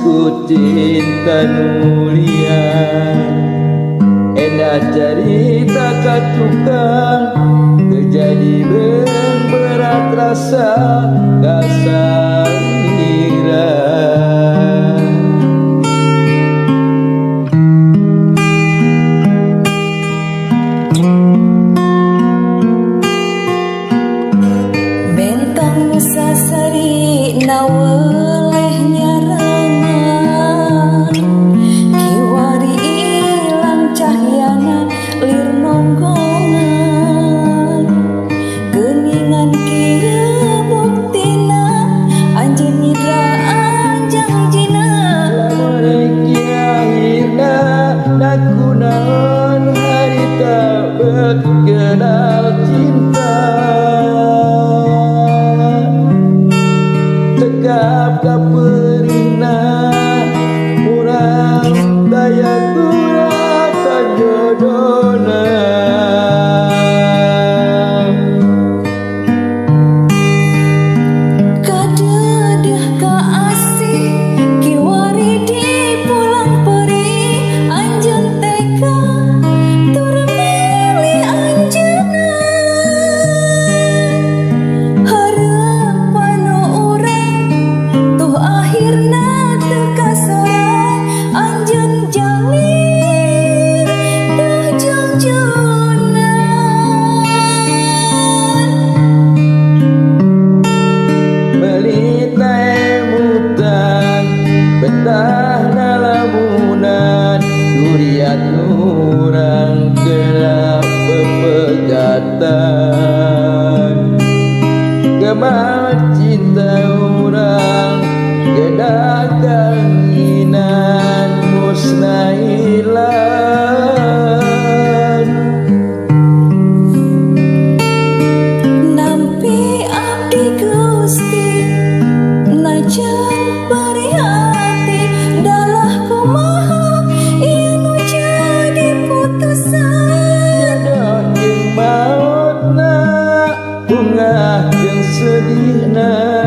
ku cinta mulia. Endah cerita ka tukang terjadi berat rasa kasalira. Bentang sasari naweleh nyarangan, kiwari ilang cahyana lir nongkongan. Geningan kieu buktina anjeun nyidra anjang jina. Lamun akhirna nakunaon harita berkenal cinta. Tegap kaperina urang daya kurang kajodona. Kadeudeung ka asih kiwari di pulang peri anjeun teka tur milih anjeunna. Harapan urang tuh akhirna teu kasorang anjeun jalin dah junjunan. Melita emutan betah nalamunan durian urang kena pepegatan. Gemah cinta urang gedah kanginan musnah ilang. Nampi abdi Gusti najan bari hati dalah kumaha ieu nu jadi putusan. Jodoh jeung mautna bungah jeung sedihna.